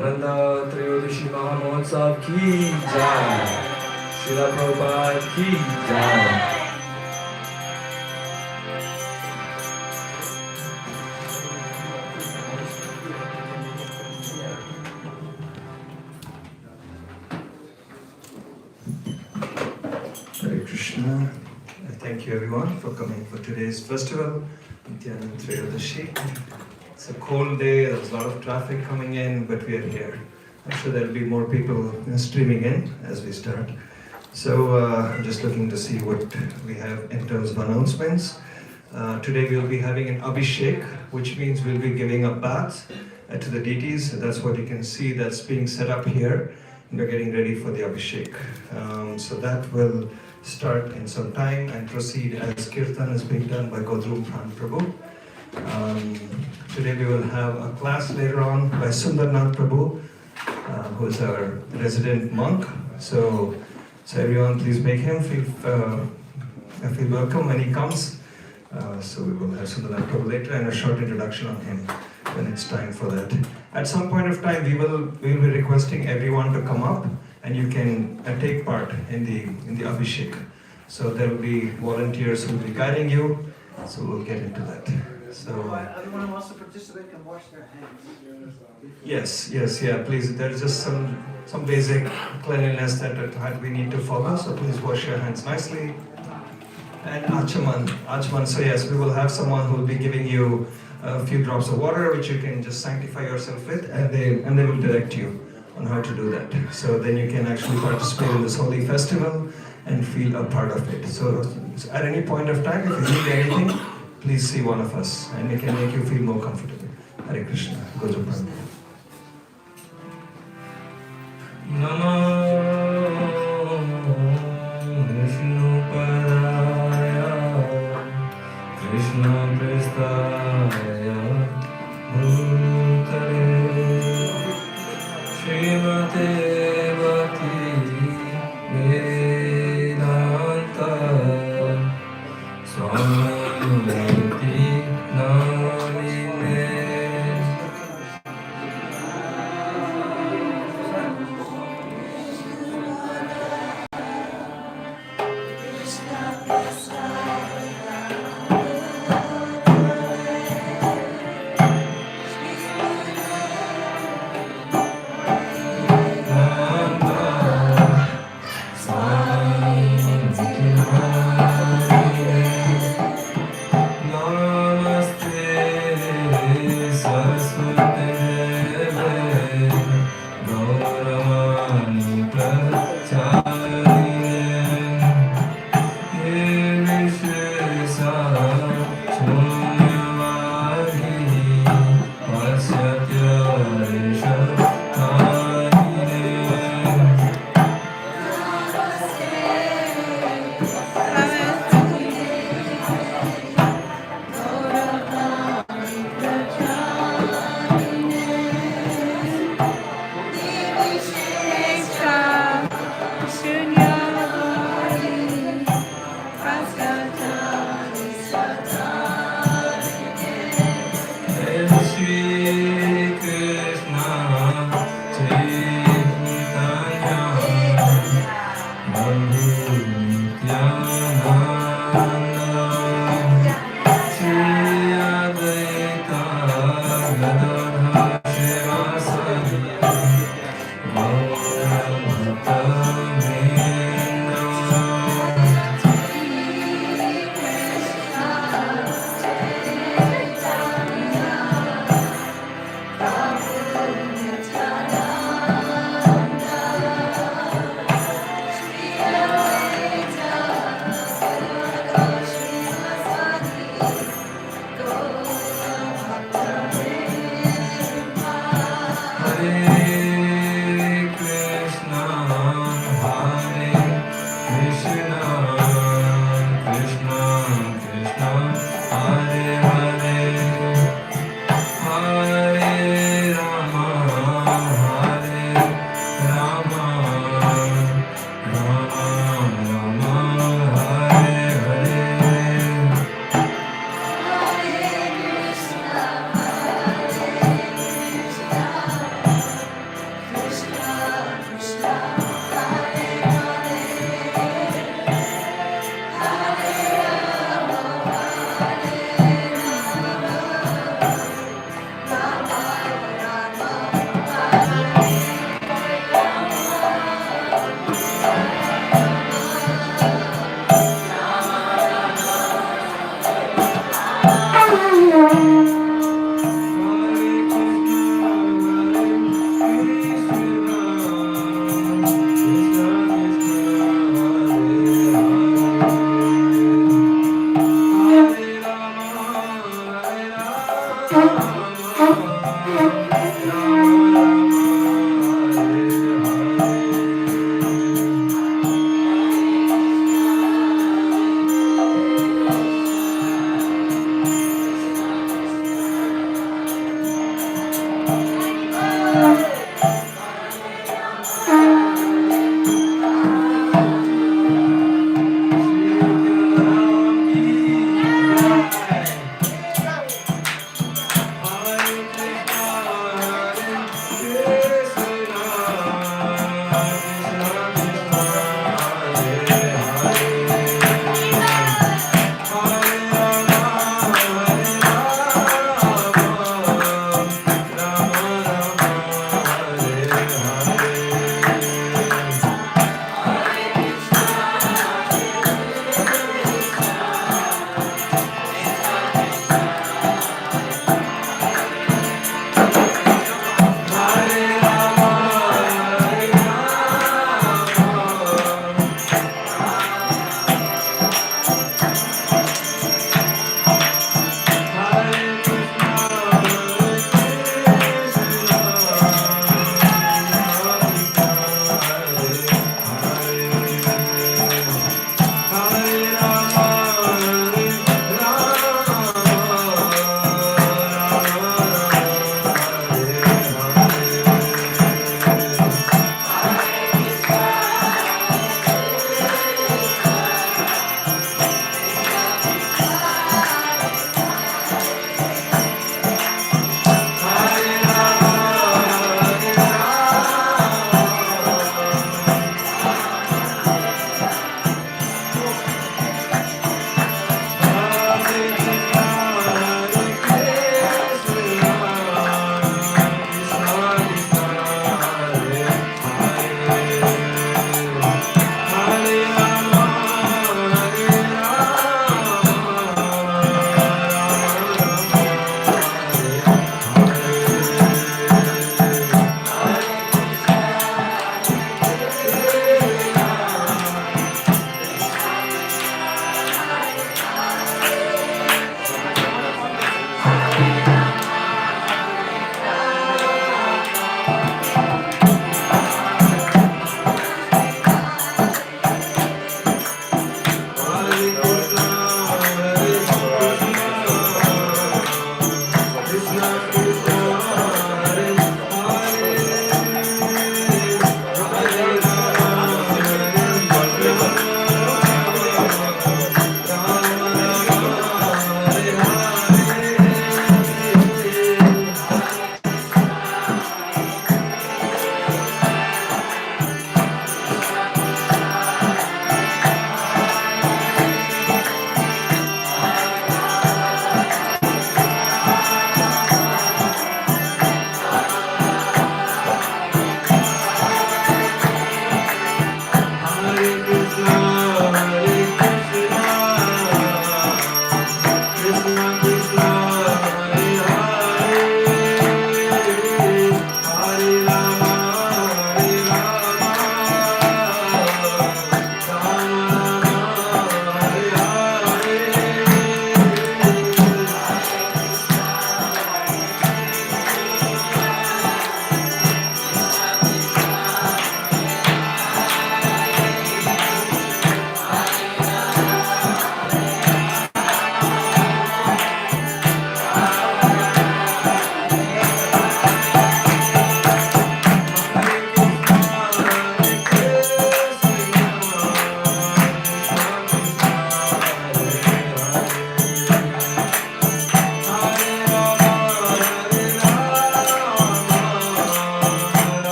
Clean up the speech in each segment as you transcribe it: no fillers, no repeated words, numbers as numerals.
Nityananda Trayodashi Mahamotsav ki jai. Srila Prabhupada ki jai. Hare Krishna. Thank you everyone for coming for today's festival, Nityananda Trayodashi. It's a cold day, there's a lot of traffic coming in, but we are here. I'm sure there'll be more people streaming in as we start. So I'm just looking to see what we have in terms of announcements. Today we'll be having an Abhishek, which means we'll be giving a bath to the deities. That's what you can see that's being set up here. We're getting ready for the Abhishek. So that will start in some time and proceed as Kirtan is being done by Godrum Pran Prabhu. Today we will have a class later on by Sundarnath Prabhu, who is our resident monk. So everyone please make him feel welcome when he comes. So we will have Sundarnath Prabhu later and a short introduction on him when it's time for that. At some point of time we will be requesting everyone to come up and you can take part in the Abhishek. So there will be volunteers who will be guiding you. So we'll get into that. So everyone who wants to participate can wash their hands. Yes, please. There's just some basic cleanliness that we need to follow. So please wash your hands nicely. And Achaman. So yes, we will have someone who will be giving you a few drops of water, which you can just sanctify yourself with, and they will direct you on how to do that. So then you can actually participate in this holy festival and feel a part of it. So at any point of time, if you need anything, please see one of us, and we can make you feel more comfortable. Hare Krishna. Go to Prabhu. Krishna Prestaya Bhutale Srimate Bhakti Vedanta Swami Namine.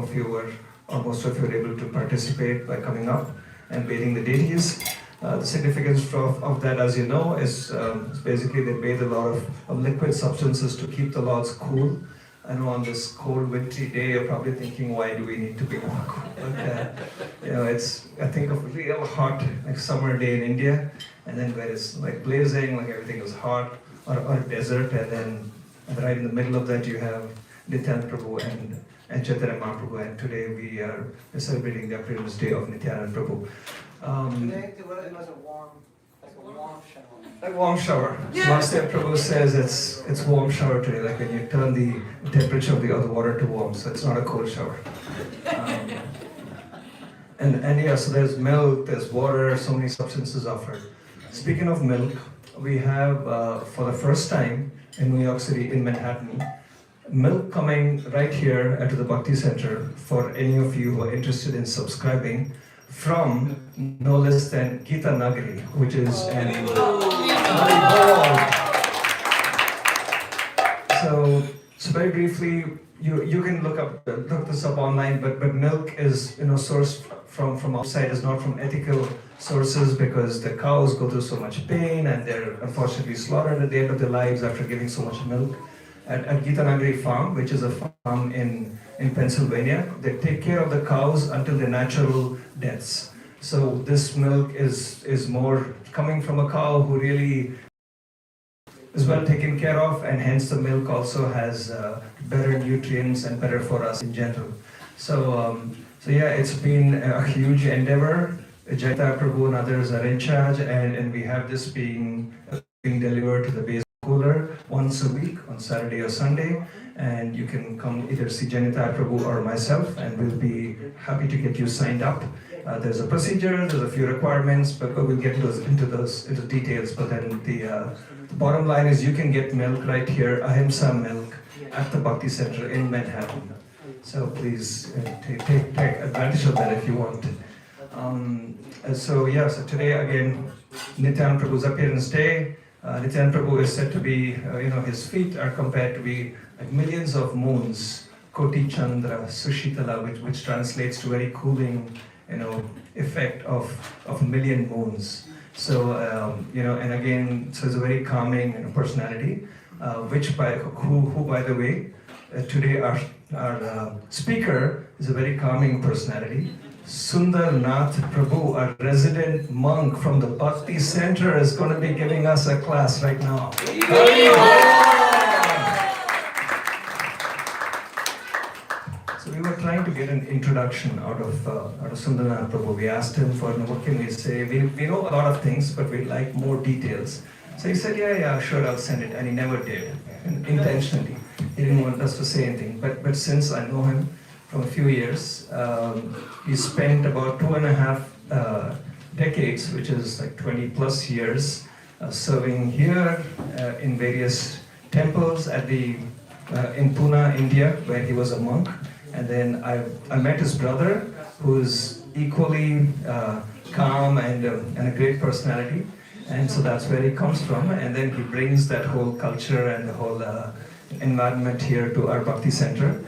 of you were, or most of you were able to participate by coming up and bathing the deities. The significance of that, as you know, is basically they bathe a lot of liquid substances to keep the lords cool. I know on this cold wintry day you're probably thinking, why do we need to be more cool? But I think of a real hot like summer day in India, and then where it's like blazing, like everything is hot, or desert, and then right in the middle of that you have Nityananda Prabhu and Chaitanya Mahaprabhu, and today we're celebrating the appearance day of Nityananda Prabhu. Today it was a warm shower. Like warm shower. Swastiak Prabhu says it's warm shower today, like when you turn the temperature of the other water to warm, so it's not a cold shower. And yeah, so there's milk, there's water, so many substances offered. Speaking of milk, we have for the first time in New York City, in Manhattan, milk coming right here at the Bhakti Center for any of you who are interested in subscribing from no less than Gita Nagari, which is an So very briefly, you can look this up online, but milk is sourced from outside, is not from ethical sources, because the cows go through so much pain and they're unfortunately slaughtered at the end of their lives after giving so much milk. At Gita Nagari Farm, which is a farm in Pennsylvania, they take care of the cows until their natural deaths. So this milk is more coming from a cow who really is well taken care of, and hence the milk also has better nutrients and better for us in general. So yeah, it's been a huge endeavor. Jaita Prabhu and others are in charge, and we have this being delivered to the base cooler once a week on Saturday or Sunday, and you can come either see Janita Prabhu or myself, and we'll be happy to get you signed up. There's a procedure, there's a few requirements, but we'll get into details. But then the bottom line is you can get milk right here, Ahimsa milk, at the Bhakti Center in Manhattan. So please take advantage of that if you want. So today again, Nityananda Prabhu's appearance day. Nityananda Prabhu is said to be, his feet are compared to be like millions of moons, Koti Chandra, Sushitala, which translates to very cooling, effect of a million moons. So, and again, so it's a very calming personality, who by the way, today our speaker is a very calming personality. Sundar Nath Prabhu, a resident monk from the Bhakti Center, is going to be giving us a class right now. So we were trying to get an introduction out of Sundar Nath Prabhu. We asked him for, what can we say? We know a lot of things, but we'd like more details. So he said, yeah, sure, I'll send it. And he never did, intentionally. He didn't want us to say anything. But since I know him from a few years, he spent about 2.5 decades, which is like 20 plus years, serving here in various temples in Pune, India, where he was a monk. And then I met his brother, who's equally calm and a great personality. And so that's where he comes from. And then he brings that whole culture and the whole environment here to our Bhakti Center.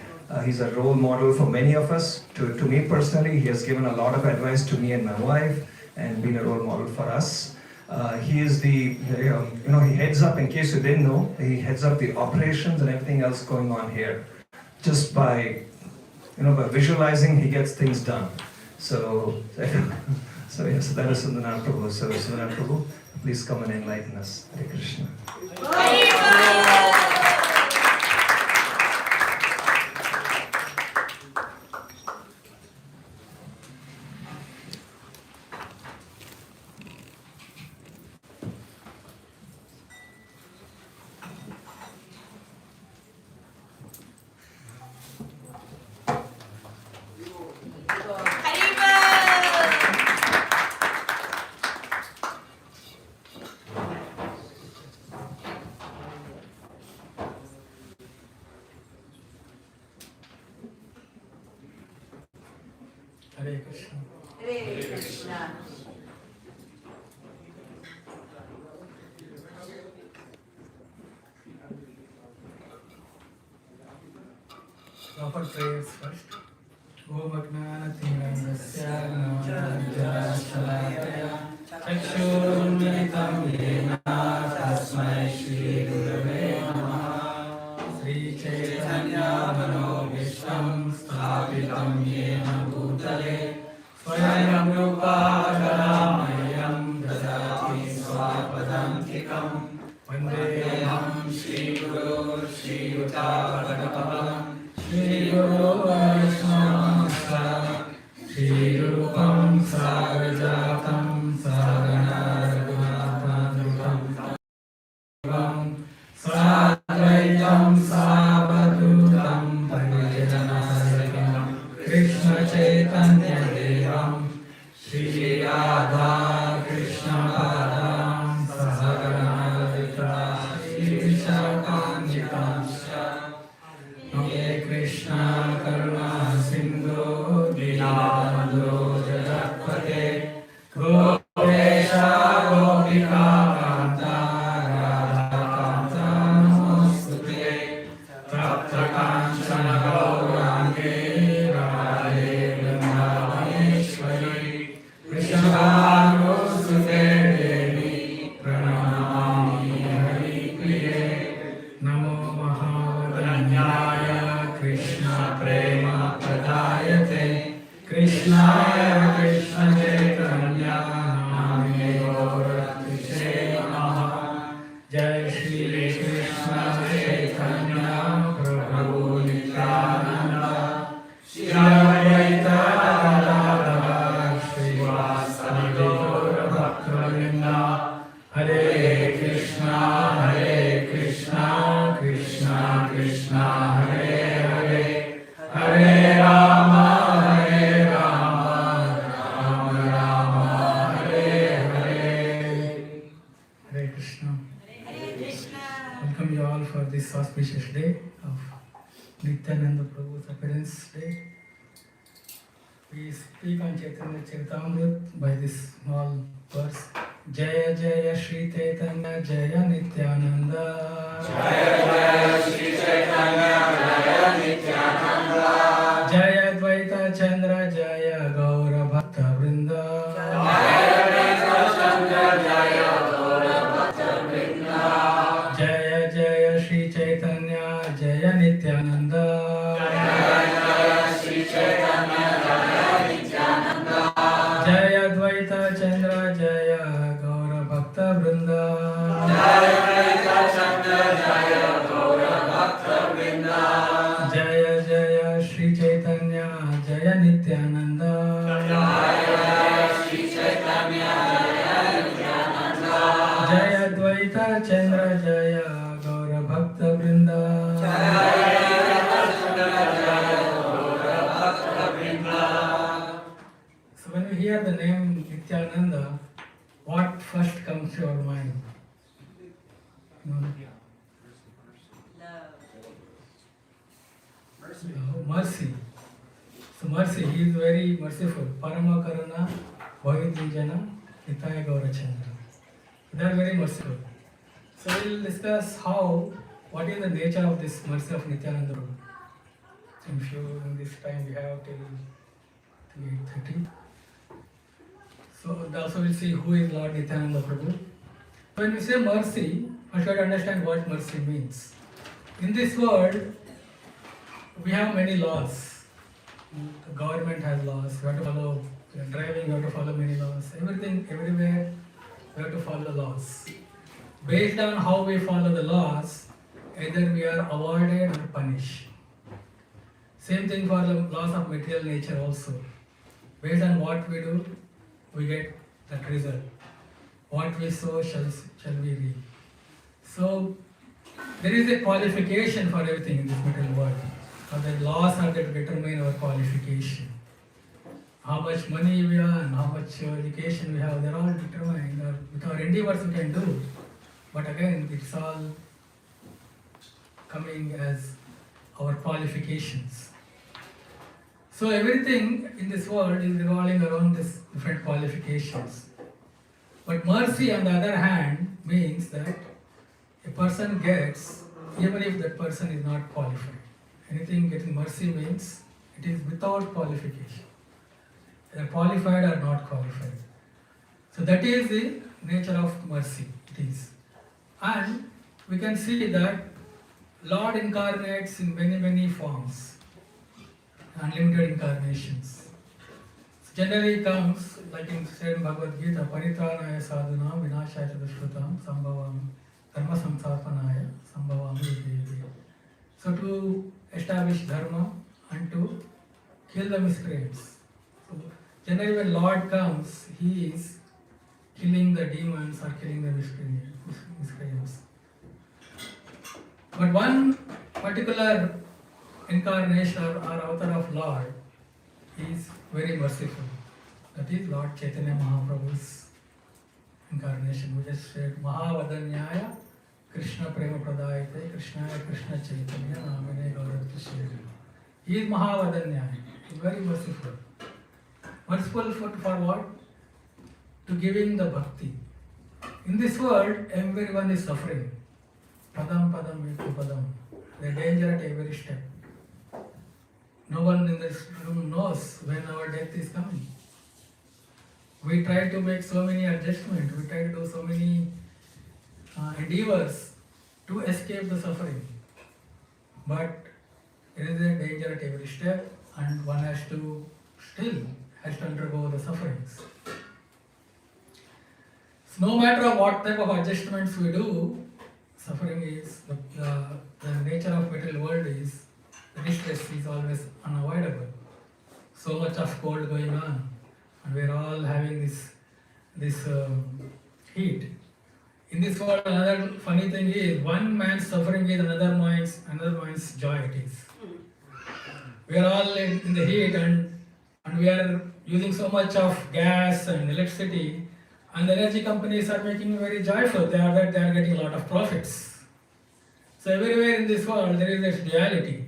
He's a role model for many of us. To me personally, he has given a lot of advice to me and my wife, and been a role model for us. He is he heads up, in case you didn't know, he heads up the operations and everything else going on here. Just by visualizing, he gets things done. So that is Sundaranath Prabhu. So Sundaranath Prabhu, please come and enlighten us. Hare Krishna. Hare Krishna. Hare Krishna. Proper prayers first. ॐ अज्ञानतिमिरन्दस्य ज्ञानञ्जनशलाकया चक्षुरुन्मिलितं येन तस्मै श्रीगुरवे नमः। श्रीचैतन्यमनोभीष्टं स्थापितं येन भूतले स्वयं रूपा करुणामयं ददाति स्वापदान्तिकं वन्देऽहं श्रीगुरो श्रीयुतापदकमलं श्रीगुरो वैष्णवं श्रीरूपं साग्रजातं सहगणा रघुनाथान्वितं साद्वैतं सावधूतं परिजनसहितं कृष्णचैतन्यदेवं श्रीराधा कृष्णपादां सहगणा ललिता श्रीविशाखान्वितांश्च हे कृष्ण करुणा सिन्धो दीनबन्धो जगत्पते गोपेश गोपिका कान्ता राधाकान्ता नमोऽस्तुते तप्तकाञ्चन गौराङ्गे राधे वृन्दावनेश्वरी वृषभानुसुते देवी प्रणमामि हरिप्रिये नमो महावदन्याय कृष्ण प्रेम प्रदायते कृष्णाय कृष्ण चैतन्य नामिने गौरतिसे नमः। जय श्री कृष्ण चैतन्य प्रभु नित्यानंद श्री अद्वैत गदाधर श्रीवासादि गौर भक्तवृंद। हरे Krishna Krishna Krishna Hare Hare Hare Ram Ram Ram Hare Hare. Hare Krishna. Hare Krishna. Welcome you all for this auspicious day of Nityananda Prabhu's appearance day. We speak on Chaitanya Charitamrita by this small verse. Jaya Jaya Shri Chaitanya Jaya Nityananda. Jaya Jaya Shri Chaitanya Jaya Nityananda. Jaya Advaita Chandra Jaya Gaura Bhakta Vrinda. Jaya Advaita Chandra Jaya Gaura Bhakta Vrinda. Jaya Jaya Shri Chaitanya Jaya Nityananda. Jaya Jaya Shri Chaitanya Jaya Nityananda. Jaya Advaita Chandra Jaya Gaura Bhakta Vrinda. Jaya Advaita Chandra Jaya Gaura Bhakta Vrinda. Jaya Jaya Shri Chaitanya Jaya Nityananda. Jaya Jaya Shri Chaitanya Jaya Nityananda. Jaya Advaita Chandra Jaya Gaura Bhakta Vrinda. Jaya Advaita Chandra Jaya Gaura Bhakta Vrinda. So when we hear the name Nityananda, what first comes to our mind? No. Love. Mercy. So mercy, he is very merciful. Parama Karuna, Bhavitrijana, Nitaya Gaurachandra. They are very merciful. So we will discuss what is the nature of this mercy of Nityananda Prabhu. In this time we have till 8:30. So also we'll see who is Lord Nityananda Prabhu. When we say mercy, we should understand what mercy means. In this world, we have many laws. The government has laws. We have to follow. We are driving. We have to follow many laws. Everything, everywhere, we have to follow the laws. Based on how we follow the laws, either we are awarded or punished. Same thing for the laws of material nature also. Based on what we do, we get that result. What we sow shall we reap. So there is a qualification for everything in this material world. The laws are there to determine our qualification. How much money we earn, how much education we have, they're all determined. With our endeavors we can do. But again, it's all coming as our qualifications. So everything in this world is revolving around these different qualifications. But mercy, on the other hand, means that a person gets, even if that person is not qualified. Anything getting mercy means It is without qualification. Either qualified or not qualified. So that is the nature of mercy. It is. And we can see that Lord incarnates in many, many forms. Unlimited incarnations. So generally comes, like in said Bhagavad Gita, Paritranaya sadhuna vinashaya dushrutam sambhavam dharma samsarpanaya sambhavami yudhe. So to establish dharma and to kill the miscreants. So generally when Lord comes, He is killing the demons or killing the miscreants. But one particular incarnation or avatar of Lord is very merciful. That is Lord Chaitanya Mahaprabhu's incarnation. We just said Mahavadanyaya Krishna Prema Pradayate Krishnaya Krishna Chaitanya Namane Gauratishyari. He is Mahavadanyaya. He is very merciful. Merciful for what? To giving the bhakti. In this world, everyone is suffering. Padam padam eku padam. The danger at every step. No one in this room knows when our death is coming. We try to make so many adjustments, we try to do so many endeavors to escape the suffering. But there is a danger at every step and one has to undergo the sufferings. So no matter what type of adjustments we do, suffering is, the nature of material world is, the distress is always unavoidable. So much of cold going on, and we're all having this heat. In this world, another funny thing is, one man's suffering is another man's joy it is. We are all in the heat and we are using so much of gas and electricity, and the energy companies are making very joyful. They are getting a lot of profits. So everywhere in this world there is this duality.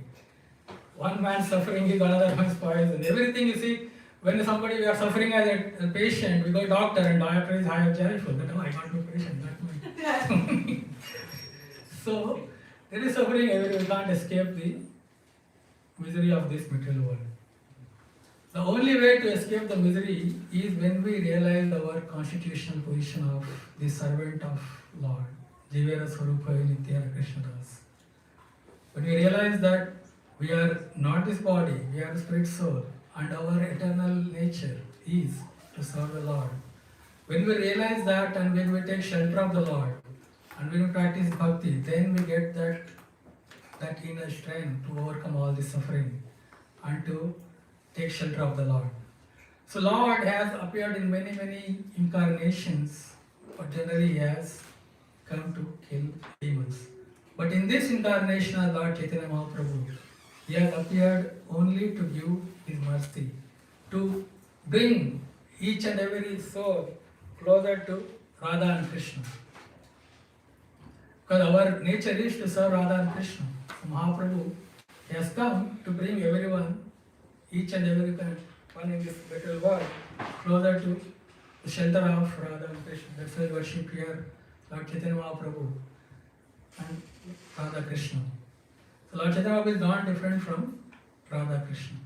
One man's suffering is another man's poison. Everything you see, when somebody we are suffering as a patient, we go to doctor and doctor is high joyful. That I got no patient, that's my. So there is suffering everywhere. We can't escape the misery of this material world. The only way to escape the misery is when we realize our constitutional position of the servant of Lord. Jivera Swarupa Nityananda Krishna Das. When we realize that we are not this body, we are the spirit soul, and our eternal nature is to serve the Lord. When we realize that and when we take shelter of the Lord and when we practice bhakti, then we get that inner strength to overcome all this suffering and to take shelter of the Lord. So Lord has appeared in many, many incarnations, but generally He has come to kill demons. But in this incarnation of Lord Chaitanya Mahaprabhu, He has appeared only to give His mercy, to bring each and every soul closer to Radha and Krishna. Because our nature is to serve Radha and Krishna. So Mahaprabhu, He has come to bring everyone, each and every one in this material world, closer to the shelter of Radha and Krishna. That's why we worship here Lord Chaitanya Mahaprabhu and Radha Krishna. So Lord Chaitanya Mahaprabhu is not different from Radha Krishna.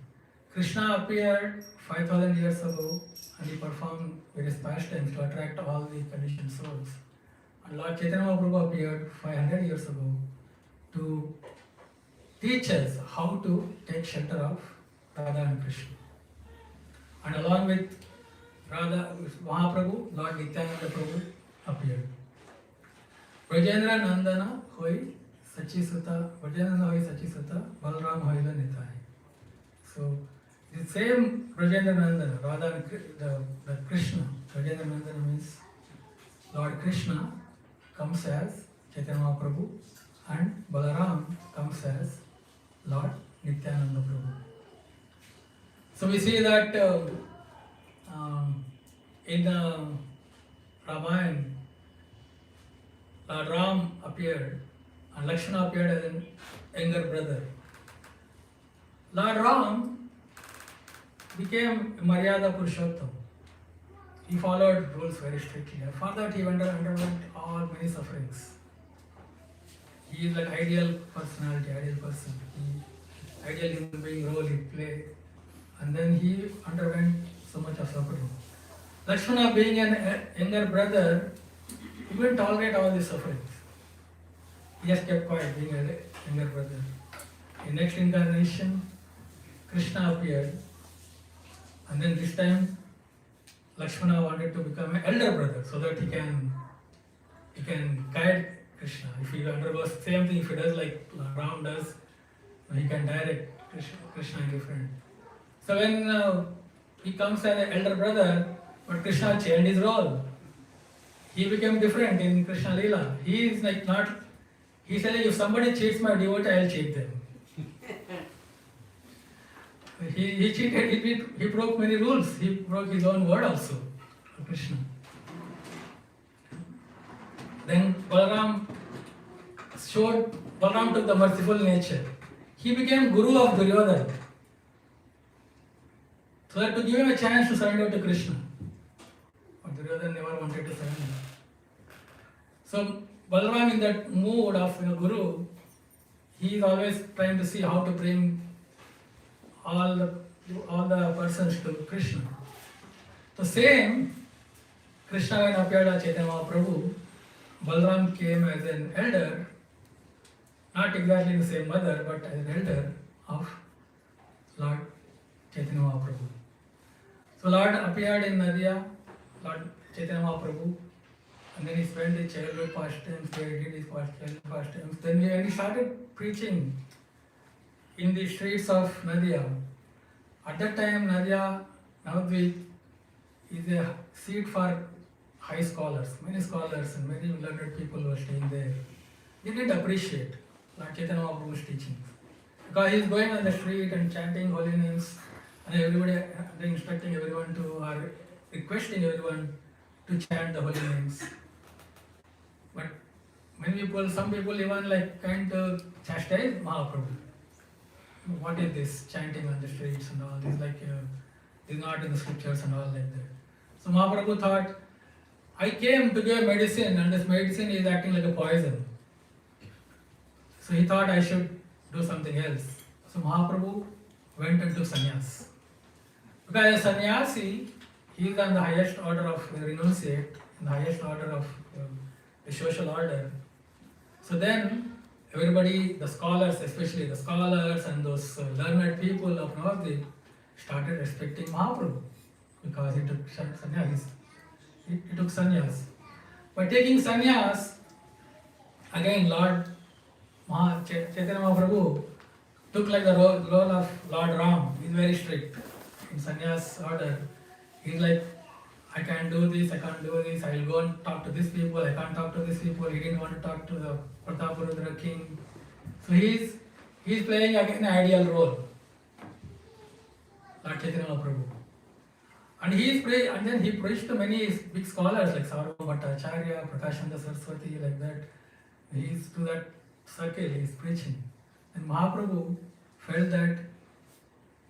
Krishna appeared 5,000 years ago and He performed various pastimes to attract all the conditioned souls. And Lord Chaitanya Mahaprabhu appeared 500 years ago to teach us how to take shelter of Radha and Krishna. And along with Radha Mahaprabhu, Lord Nityananda Prabhu appeared. Brajendra Nandana Hoi Sachisuta, Brajendra Hoi Sachisuta, Balram Hoila Nitai. So the same Brajendra Nandana, Radha, the Krishna, Brajendra Nandana means Lord Krishna comes as Chaitanya Mahaprabhu and Balaram comes as Lord Nityananda Prabhu. So we see that in Ramayana, Lord Ram appeared and Lakshmana appeared as an younger brother. Lord Ram became Maryada Purushottam. He followed rules very strictly. For that he underwent all many sufferings. He is an ideal personality, ideal person. Ideal human being role he played and then he underwent so much of suffering. Lakshmana, being an younger brother, he couldn't tolerate all these sufferings. He just kept quiet, being a younger brother. In next incarnation, Krishna appeared, and then this time Lakshmana wanted to become an elder brother so that he can guide Krishna. If he undergoes the same thing, if he does like Ram does, he can direct Krishna in different. So when he comes as an elder brother, but Krishna changed his role. He became different in Krishna Leela. He is like not, he said, if somebody cheats my devotee, I'll cheat them. He cheated, he broke many rules. He broke his own word also, Krishna. Then Balaram took the merciful nature. He became Guru of Duryodhana. So that to give him a chance to surrender to Krishna. But Duryodhana never wanted to surrender. So Balaram, in that mood of Guru, he is always trying to see how to bring all the persons to Krishna. The same, Krishna when appeared as Chaitanya Mahaprabhu, Balaram came as an elder, not exactly the same mother, but as an elder of Lord Chaitanya Mahaprabhu. So Lord appeared in Nadia, Lord Chaitanya Mahaprabhu, and then he spent his childhood pastimes, there he did his childhood pastimes. Then when he started preaching in the streets of Nadia, at that time Nadia, Navadvip, is a seat for high scholars, many scholars and many learned people were staying there. They didn't appreciate Lord Chaitanya Mahaprabhu's teachings. Because he is going on the street and chanting holy names, and everybody, instructing everyone to, or requesting everyone to chant the holy names. But many people, some people even like kind to chastise Mahaprabhu. What is this chanting on the streets and all this, like is not in the scriptures and all like that. So Mahaprabhu thought, I came to give medicine and this medicine is acting like a poison. So he thought I should do something else. So Mahaprabhu went into sannyas. Because as a sannyasi, he is on the highest order of the renunciate, in the highest order of the social order. So then everybody, the scholars, especially the scholars and those learned people of Navadvip, started respecting Mahaprabhu because he took sannyas. He took sannyas. By taking sannyas, again Lord Chaitanya Mahaprabhu took like the role of Lord Ram. He is very strict in sannyas order. He is like, I can't do this, I can't do this, I will go and talk to these people, I can't talk to these people. He didn't want to talk to the Pratapurudra king. So he is playing again an ideal role, Lord Chaitanya Mahaprabhu. And then he preached to many big scholars like Sarvabhauma Bhattacharya, Prakashananda Saraswati, like that. He is to that circle, he is preaching. And Mahaprabhu felt that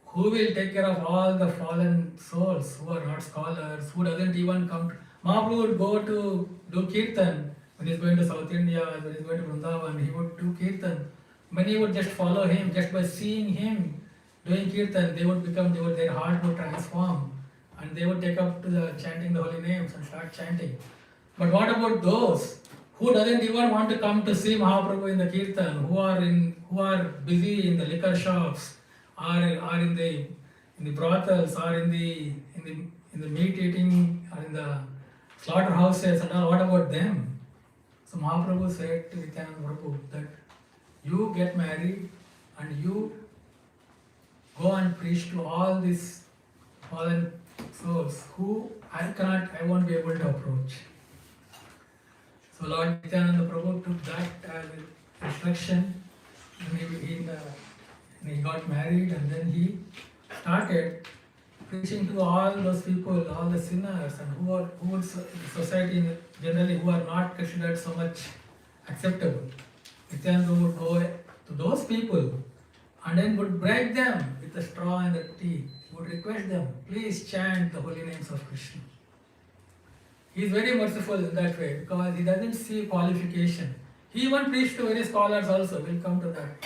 who will take care of all the fallen souls who are not scholars, who doesn't even come to... Mahaprabhu would go to do kirtan when he is going to South India, when he is going to Vrindavan, he would do kirtan. Many would just follow him, just by seeing him doing kirtan, their heart would transform and they would take up to the chanting the holy names and start chanting. But what about those who doesn't even want to come to see Mahaprabhu in the kirtan, who are busy in the liquor shops, are in the brothels, or in the meat eating, or in the slaughterhouses and all? What about them? So Mahaprabhu said to Nityananda Prabhu that you get married and you go and preach to all these fallen souls who I won't be able to approach. So Lord Nityananda Prabhu took that as instruction, and he got married, and then he started preaching to all those people, all the sinners, and who in society generally who are not considered so much acceptable. Nityananda would go to those people and then would break them with the straw and the tea. He would request them, please chant the holy names of Krishna. He is very merciful in that way because he doesn't see qualification. He even preached to many scholars also, we'll come to that.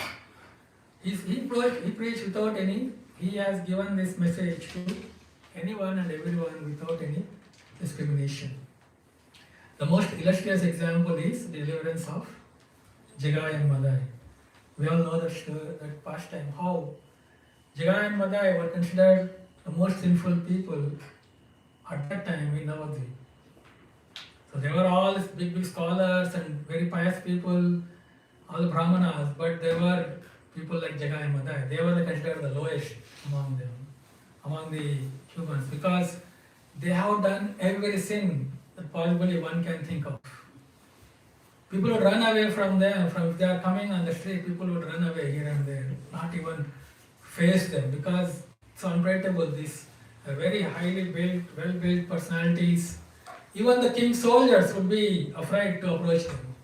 He preached without any he has given this message to anyone and everyone without any discrimination. The most illustrious example is the deliverance of Jagai and Madai. We all know that pastime, how Jagai and Madai were considered the most sinful people at that time in Navadvip. So they were all big scholars and very pious people, all the Brahmanas, but there were people like Jagai and Madai. They were considered the lowest among them, among the humans, because they have done every sin that possibly one can think of. People would run away from them. If they are coming on the street, people would run away here and there, not even face them, because it's unbearable. These very highly built, well-built personalities. Even the king's soldiers would be afraid to approach them.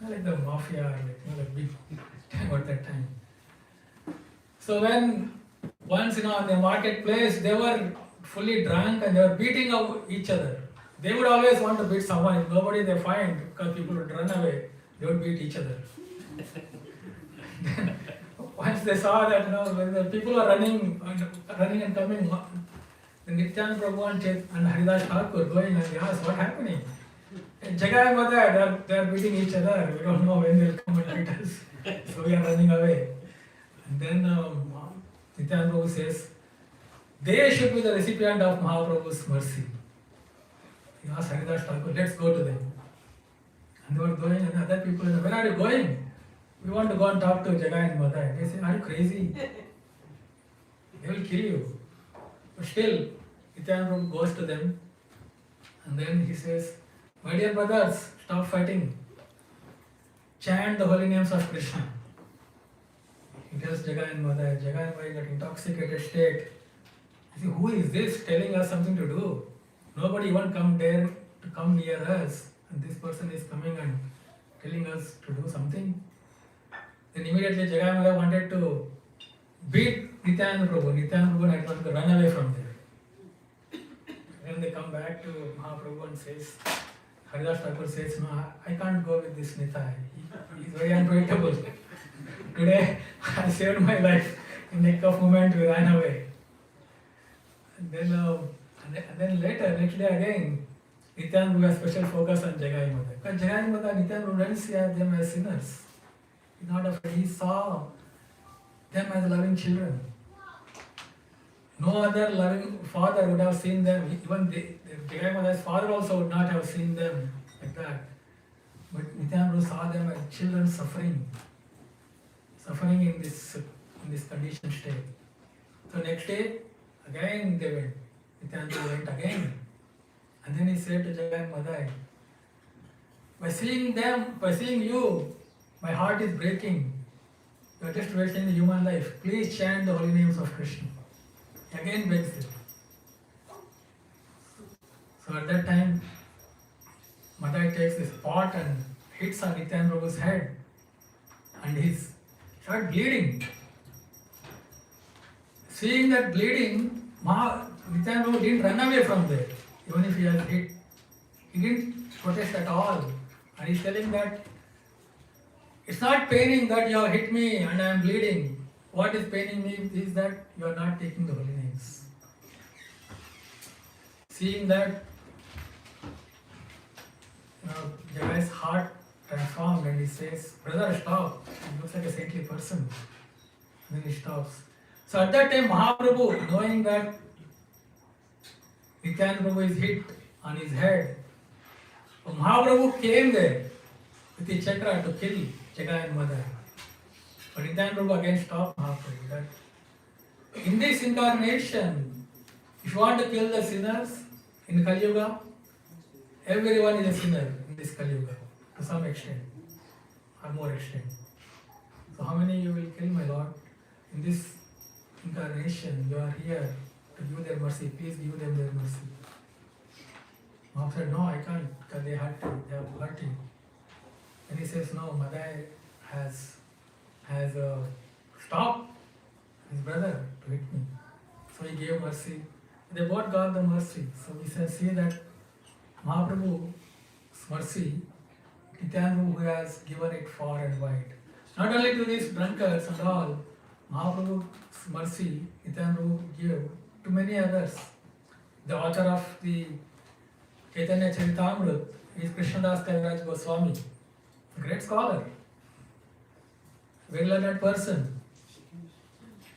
Like the mafia, like big time at that time. So when once in the marketplace, they were fully drunk and they were beating up each other. They would always want to beat someone. If nobody they find, because people would run away, they would beat each other. Once they saw that, when the people were running and coming, the Nityananda Prabhu and Haridas Thakur going and they asked, what happening? And Jagai and Madai, they are beating each other. We don't know when they'll come and beat us. So we are running away. And then Nityananda Prabhu says, they should be the recipient of Mahaprabhu's mercy. He asked Haridas Thakur, let's go to them. And they were going, and other people, where are you going? We want to go and talk to Jagai and Madai. They say, are you crazy? They will kill you. But still, Nityananda Prabhu goes to them, and then he says, my dear brothers, stop fighting. Chant the holy names of Krishna. He tells Jagai and Madai. Jagai and Madai in that intoxicated state. He says, who is this telling us something to do? Nobody even dare to come near us. And this person is coming and telling us to do something. Then immediately Jagai and Madai wanted to beat Nityananda Prabhu. Nityananda Prabhu had wanted to run away from there. Then they come back to Mahaprabhu and says, Haridas Thakur says, no, I can't go with this Nitai. He is very unpredictable. Today, I saved my life. In a cup moment, we ran away. And then later, next day again, Nityananda Prabhu has special focus on Jagai and Madai. Because Jagai and Madai, Nityananda Prabhu didn't see them as sinners. He saw them as loving children. No other loving father would have seen them. Even Jagai and Madai's father also would not have seen them like that. But Nityananda Prabhu saw them as children suffering in this conditioned state. So next day, again they went. Nityananda Prabhu went again. And then he said to Jagai and Madai, by seeing you, my heart is breaking. You are just wasting the human life. Please chant the holy names of Krishna. He again begs them. So at that time, Madai takes this pot and hits on Nityananda Prabhu's head. And he started bleeding. Seeing that bleeding, Nityananda Prabhu didn't run away from there. Even if he was hit, he didn't protest at all. And he's telling that it's not paining that you have hit me and I am bleeding. What is paining me is that you are not taking the holy names. Seeing that, Jagai's heart transformed and he says, brother, stop. He looks like a saintly person. And then he stops. So at that time, Mahaprabhu, knowing that Nityananda Prabhu is hit on his head, so Mahaprabhu came there with the chakra to kill Jagai and Madai. But Nityananda Prabhu again stopped Mahaprabhu. That in this incarnation, if you want to kill the sinners in Kali Yuga, everyone is a sinner in this Kali Yuga to some extent or more extent. So how many you will kill, my Lord? In this incarnation, you are here to give their mercy. Please give them their mercy. Mahaprabhu said, no, I can't, because they have hurt you. And he says, no, Madai has stopped his brother to hit me. So he gave mercy. They both got the mercy. So we can see that Mahaprabhu's mercy, Nityananda Prabhu has given it far and wide. Not only to these drunkards and all, Mahaprabhu's mercy, Nityananda Prabhu gave to many others. The author of the Chaitanya Charitamrita is Krishnadas Kaviraj Goswami, a great scholar, very learned person.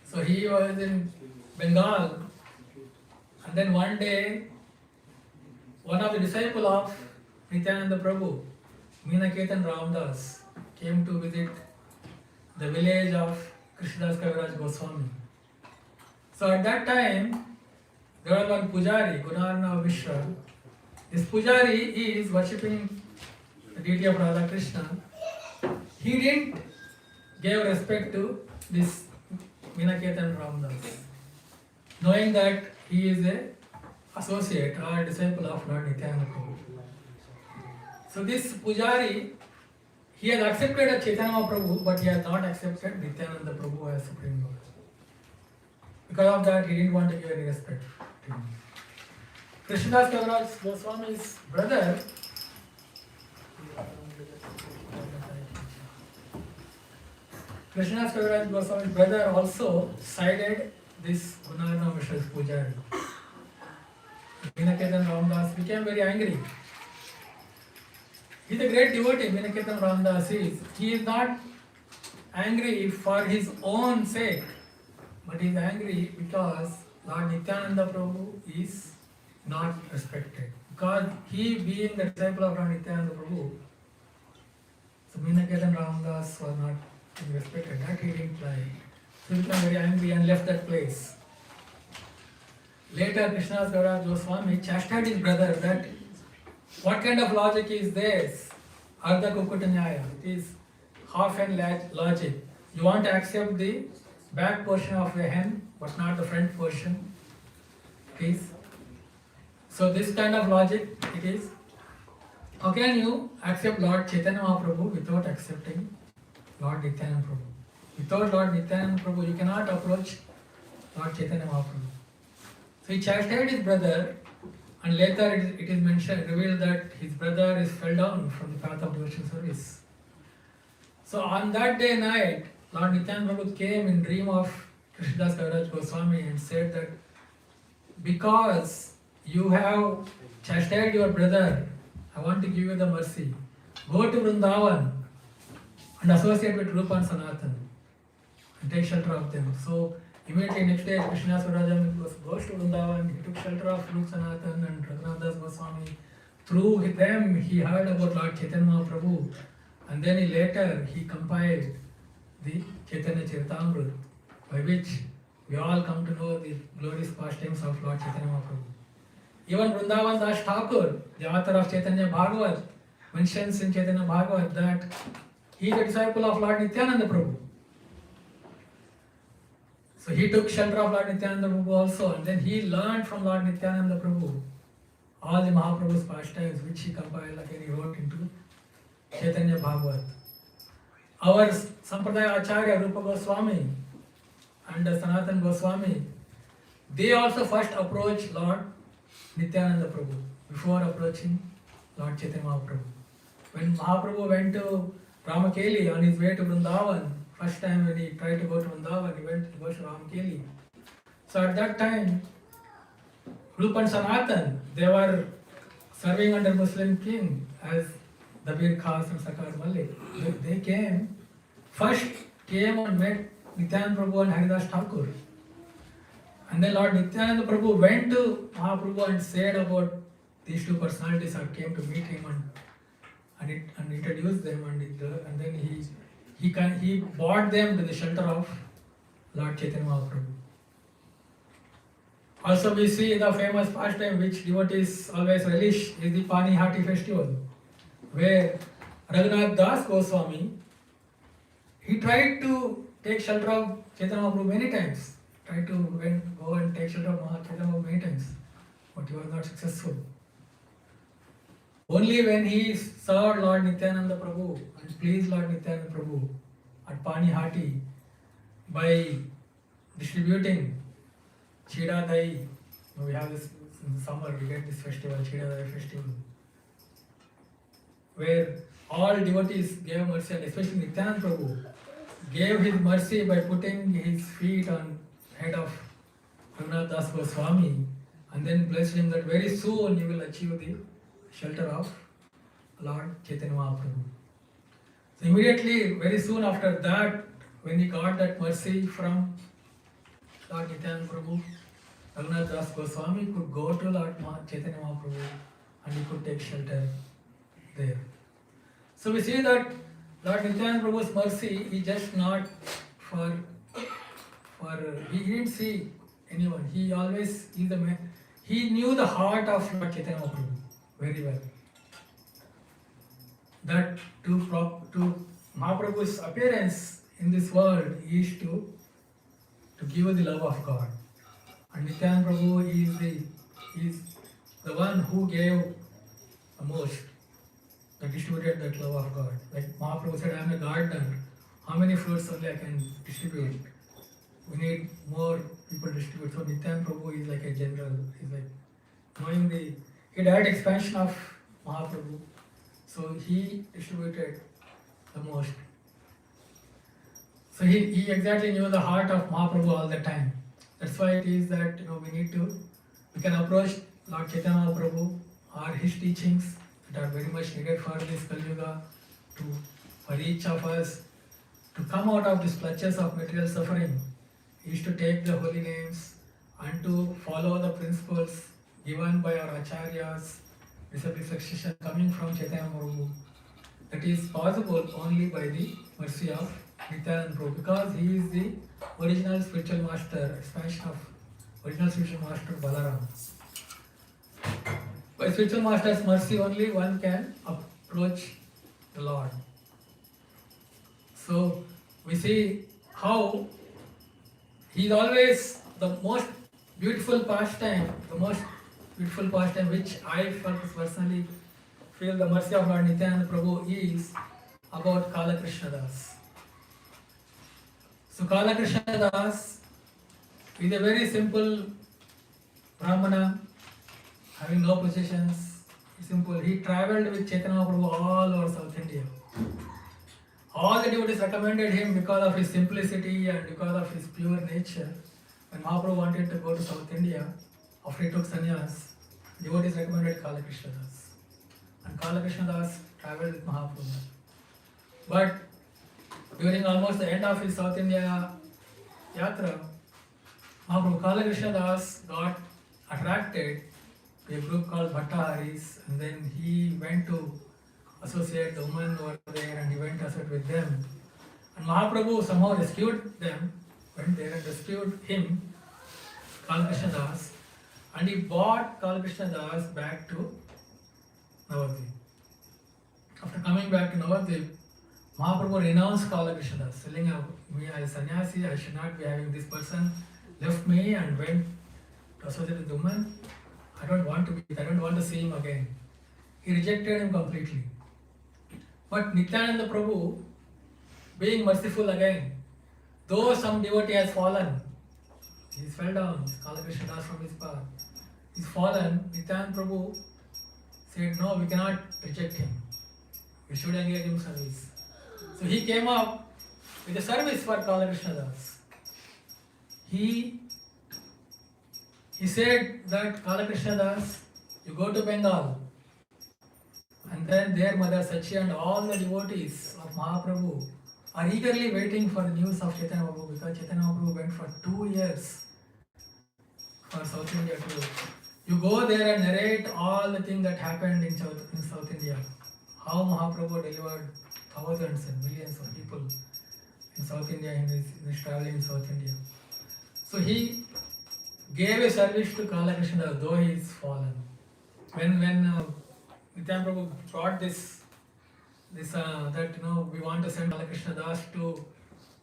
So he was in Bengal, and then one day, one of the disciples of Nityananda Prabhu, Meenaketan Ramdas, came to visit the village of Krishnadas Kaviraj Goswami. So at that time, there was one Pujari, Gunarna Mishra. This Pujari is worshipping the deity of Radha Krishna. He didn't give respect to this Meenaketan Ramdas, knowing that he is a associate or disciple of Lord Nityananda Prabhu. So this Pujari, he has accepted Chaitanya Mahaprabhu, but he has not accepted Nityananda Prabhu as Supreme Lord. Because of that, he didn't want to give any respect to him. Krishnadas Kaviraj Goswami's brother, Krishnadas Kaviraj Goswami's brother also sided this Gunarna Mishra's Pujari. Meenaketan Ramdas became very angry. He is a great devotee, Meenaketan Ramdas is. He is not angry for his own sake, but he is angry because Lord Nityananda Prabhu is not respected. Because he being the disciple of Lord Nityananda Prabhu, so Meenaketan Ramdas was not respected. That he didn't like. So he became very angry and left that place. Later, Krishnadas Kaviraj Goswami chastised his brother that what kind of logic is this? Ardha Kukutanyaya. It is half-hen logic. You want to accept the back portion of a hen, but not the front portion. It is. So this kind of logic it is. How can you accept Lord Chaitanya Mahaprabhu without accepting Lord Nityananda Prabhu? Without Lord Nityananda Prabhu, you cannot approach Lord Chaitanya Mahaprabhu. So he chastised his brother, and later it is mentioned, revealed that his brother is fell down from the path of devotional service. So on that day night, Lord Nityananda Prabhu came in dream of Krishnadas Kaviraj Goswami and said that because you have chastised your brother, I want to give you the mercy. Go to Vrindavan and associate with Rupa and Sanatan and take shelter of them. So immediately next day, Krishnadas Kaviraj goes to Vrindavan. He took shelter of Rupa Sanatan and Raghunath Goswami. Through them, he heard about Lord Chaitanya Mahaprabhu, and then later he compiled the Chaitanya Charitamrita, by which we all come to know the glorious pastimes of Lord Chaitanya Mahaprabhu. Even Vrindavan Das Thakur, the author of Chaitanya Bhagavat, mentions in Chaitanya Bhagavat that he is a disciple of Lord Nityananda Prabhu. So he took shelter of Lord Nityananda Prabhu also, and then he learned from Lord Nityananda Prabhu all the Mahaprabhu's pastimes, which he compiled again, he wrote into Chaitanya Bhagavat. Our Sampradaya Acharya Rupa Goswami and Sanatan Goswami, they also first approached Lord Nityananda Prabhu before approaching Lord Chaitanya Mahaprabhu. When Mahaprabhu went to Ramakeli on his way to Vrindavan, first time when he tried to go to Vrindavan, he went to go to Ramakeli. So at that time, Rupa and Sanatan, they were serving under Muslim king as Dabir Khas and Sakar Malik. They came, first came and met Nityananda Prabhu and Haridas Thakur. And then Lord Nityananda Prabhu went to Mahaprabhu and said about these two personalities that came to meet him and introduced them, and then he brought them to the shelter of Lord Chaitanya Mahaprabhu. Also we see the famous pastime which devotees always relish is the Pani Hati festival, where Raghunath Das Goswami, he tried to take shelter of Chaitanya Mahaprabhu many times, tried to go and take shelter of Chaitanya Mahaprabhu many times, but he was not successful. Only when he served Lord Nityananda Prabhu and pleased Lord Nityananda Prabhu at Pani Hati by distributing Chida Dai. We have this in the summer, we get this festival, Chida Dai festival, where all devotees gave mercy, and especially Nityananda Prabhu gave his mercy by putting his feet on head of Raghunath Das Goswami and then blessed him that very soon you will achieve the shelter of Lord Chaitanya Mahaprabhu. So immediately, very soon after that, when he got that mercy from Lord Nityananda Prabhu, Raghunath Das Goswami could go to Lord Chaitanya Mahaprabhu and he could take shelter there. So we see that Lord Nityananda Prabhu's mercy is just not for he didn't see anyone. He always he knew the heart of Lord Chaitanya Mahaprabhu very well. That to Mahaprabhu's appearance in this world is to give the love of God. And Nityananda Prabhu is the one who gave the most, that distributed that love of God. Like Mahaprabhu said, I am a gardener. How many fruits only I can distribute? We need more people distribute. So Nityananda Prabhu is like a general. He's like knowing he direct expansion of Mahaprabhu. So he distributed the most. So he exactly knew the heart of Mahaprabhu all the time. That's why it is that we can approach Lord Chaitanya Mahaprabhu or his teachings that are very much needed for this Kali Yuga, for each of us to come out of these clutches of material suffering, is to take the holy names and to follow the principles given by our acharyas, disciple succession coming from Chaitanya Mahaprabhu. That is possible only by the mercy of Nityananda Prabhu, because he is the original spiritual master, expansion of original spiritual master Balaram. By spiritual master's mercy only one can approach the Lord. So we see how he is always the most beautiful pastime, which I personally feel the mercy of Lord Nityananda Prabhu is about Kala Krishna Das. So Kala Krishna Das is a very simple Brahmana, having no possessions, simple. He travelled with Chaitanya Prabhu all over South India. All the devotees recommended him because of his simplicity and because of his pure nature. When Mahaprabhu wanted to go to South India, after he took sannyas, devotees recommended Kala Krishna Das. And Kala Krishna Das travelled with Mahaprabhu. But during almost the end of his South India yatra, Mahaprabhu Kala Krishna Das got attracted to a group called Bhattaharis, and then he went to associate the women over there and he went to associate with them. And Mahaprabhu somehow rescued them, went there and rescued him, Kala Krishna Das, and he brought Kala Krishna Das back to Navadvip. After coming back to Navadvip, Mahaprabhu renounced Kala Krishna Das, telling me as sannyasi, I should not be having this person, left me and went to associate with the woman. I don't want to see him again. He rejected him completely. But Nityananda Prabhu, being merciful again, though some devotee has fallen, he fell down, Kala Krishna Das from his path, he's fallen, Nityananda Prabhu said, no, we cannot reject him. We should engage him in service. So he came up with a service for Kala Krishna Das. He said that Kala Krishna Das, you go to Bengal, and then there Mother Sachi and all the devotees of Mahaprabhu are eagerly waiting for the news of Chaitanya Mahaprabhu, because Chaitanya Mahaprabhu went for 2 years for South India tour. You go there and narrate all the things that happened in South India, how Mahaprabhu delivered thousands and millions of people in South India in his traveling in South India. So he gave a service to Kala Krishna Das, though he is fallen. When Nityananda Prabhu brought this that we want to send Kala Krishna Das to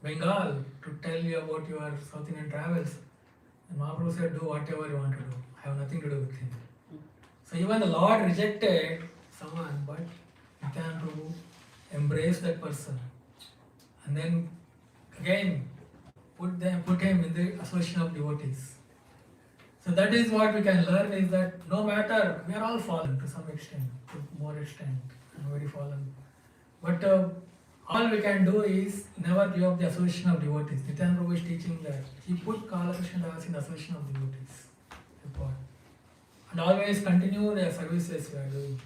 Bengal to tell you about your South Indian travels, and Mahaprabhu said, do whatever you want to do. I have nothing to do with him. So even the Lord rejected someone, but Nityananda Prabhu embraced that person, and then again put him in the association of devotees. So that is what we can learn, is that no matter, we are all fallen to some extent, to more extent, and very fallen. But All we can do is never give up the association of devotees. Nityananda Prabhu is teaching that. He put Kala Krishna Das in association of devotees. Important. And always continue the services we are doing.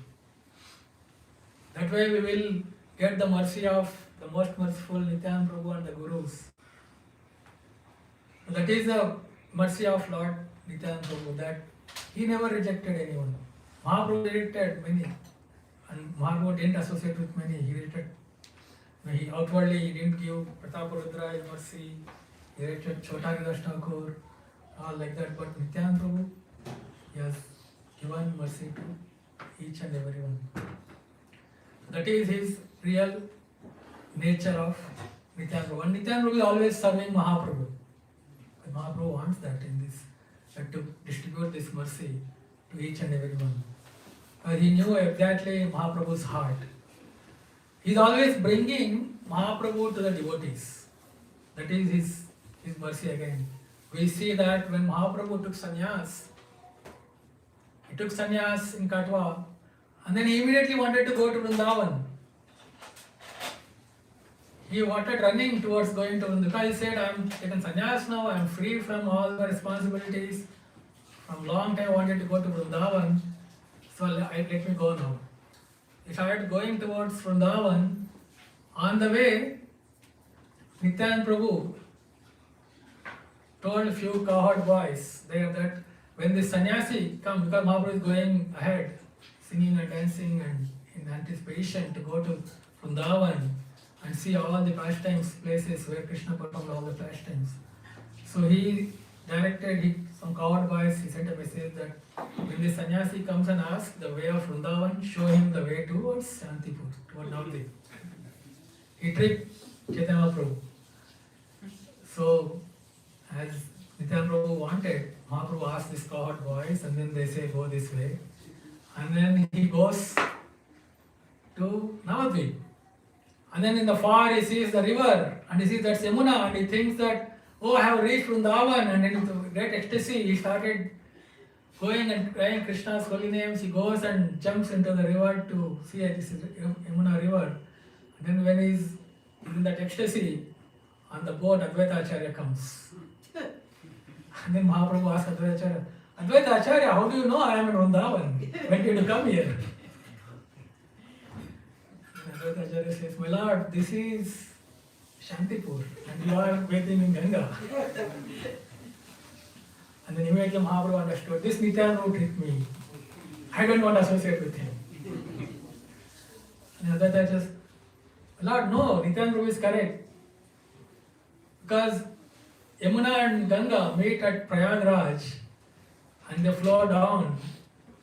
That way we will get the mercy of the most merciful Nityananda Prabhu and the Gurus. That is the mercy of Lord Nityananda Prabhu, that he never rejected anyone. Mahaprabhu rejected many, and Mahaprabhu didn't associate with many. He rejected. Outwardly he didn't give Prataparudra his mercy. He rejected Chota Haridas Thakur, all like that. But Nityananda Prabhu, he has given mercy to each and every one. That is his real nature of Nityananda Prabhu. And Nityananda Prabhu is always serving Mahaprabhu. And Mahaprabhu wants that in this, that to distribute this mercy to each and every one. He knew exactly Mahaprabhu's heart. He is always bringing Mahaprabhu to the devotees. That is his mercy again. We see that when Mahaprabhu took sannyas, he took sannyas in Katwa, and then he immediately wanted to go to Vrindavan. He wanted running towards going to Vrindavan because he said, I am taken sannyas now, I am free from all the responsibilities. From long time I wanted to go to Vrindavan, so let me go now. He started going towards Vrindavan. On the way, Nityananda Prabhu told a few cowherd boys there that when the sannyasi comes, because Mahaprabhu is going ahead, singing and dancing and in anticipation to go to Vrindavan and see all the pastimes, places where Krishna performed all the pastimes. So he directed some cowherd boys, he sent a message that when the sannyasi comes and asks the way of Vrindavan, show him the way towards Shantipur, toward Navadvip. He tricked Chaitanya Prabhu. So, as Nityananda Prabhu wanted, Mahaprabhu asked these cowherd boys, and then they say, go this way. And then he goes to Navadvip. And then in the far he sees the river, and he sees that's Yamuna, and he thinks that, oh, I have reached Vrindavan, and in great ecstasy he started going and crying Krishna's holy names. He goes and jumps into the river to see this is Yamuna river. And then when he's in that ecstasy, on the boat Advaita Acharya comes. And then Mahaprabhu asks Advaita Acharya, Advaita Acharya, how do you know I am in Vrindavan? When did you come here? And Advaita Acharya says, my lord, this is Shantipur, and you are bathing in Ganga. And then immediately Mahaprabhu understood, this Nityananda Prabhu tricked me. I don't want to associate with him. And Advaita says, Lord, no, Nityananda Prabhu is correct. Because Yamuna and Ganga meet at Prayagraj and they flow down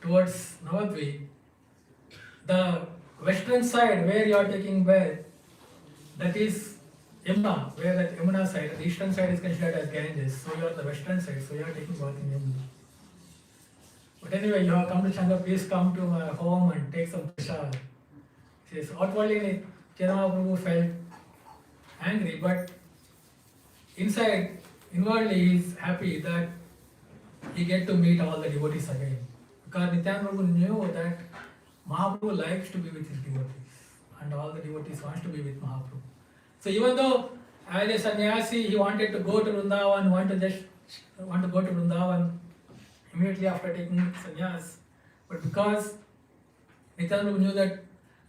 towards Navadvip. The western side where you are taking bath, that is Yamuna, where that Yamuna side, the eastern side is considered as Ganges. So you are the western side, so you are taking bath in Yamuna. But anyway, you have come to Changa, please come to my home and take some prasad. He says, outwardly, Chaitanya Prabhu felt angry, but inwardly he is happy that he get to meet all the devotees again. Because Nityananda Prabhu knew that Mahaprabhu likes to be with his devotees, and all the devotees wants to be with Mahaprabhu. So even though as a sannyasi he wanted to go to Vrindavan, want to go to Vrindavan immediately after taking sannyas, but because Nityananda Prabhu knew that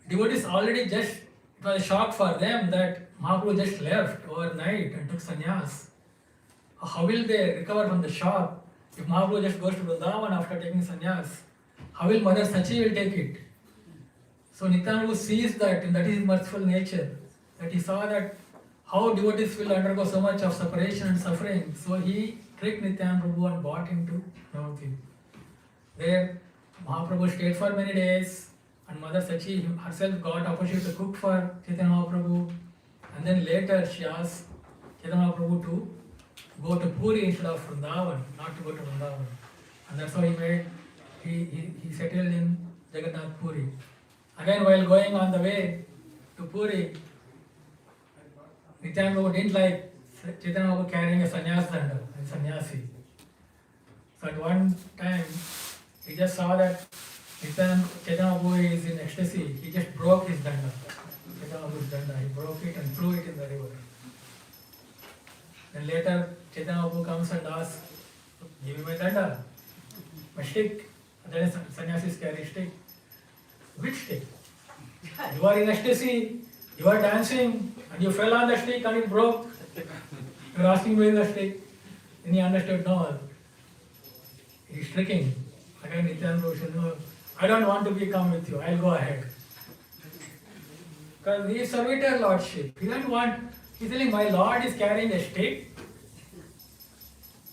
devotees already just, it was a shock for them that Mahaprabhu just left overnight and took sannyas. How will they recover from the shock if Mahaprabhu just goes to Vrindavan after taking sannyas? How will Mother Sachi will take it? So Nityananda Prabhu sees that, and that is his merciful nature, that he saw that how devotees will undergo so much of separation and suffering. So he tricked Nityananda Prabhu and brought him to Navadvip. There Mahaprabhu stayed for many days, and Mother Sachi herself got opportunity to cook for Chaitanya Mahaprabhu. And then later she asked Chaitanya Mahaprabhu to go to Puri instead of Vrindavan, not to go to Vrindavan. And that's how he settled in Jagannath Puri. Again, while going on the way to Puri, Nityananda Prabhu didn't like Chaitanya Mahaprabhu carrying a sannyas danda, a sannyasi. So at one time, he just saw that Chaitanya Mahaprabhu is in ecstasy. He just broke his danda. Chaitanya Prabhu's danda. He broke it and threw it in the river. Then later, Chaitanya Prabhu comes and asks, give me my danda, my stick. And then sannyasis carry stick. Which stick? You are in ecstasy, you are dancing, and you fell on the stick and it broke. You are asking where is the stick. Then he understood, no, he is tricking. Again, Nityananda Prabhu said, no, I don't want to come with you, I'll go ahead. Because he is servitor lordship. He doesn't want, he's telling, my Lord is carrying a stick.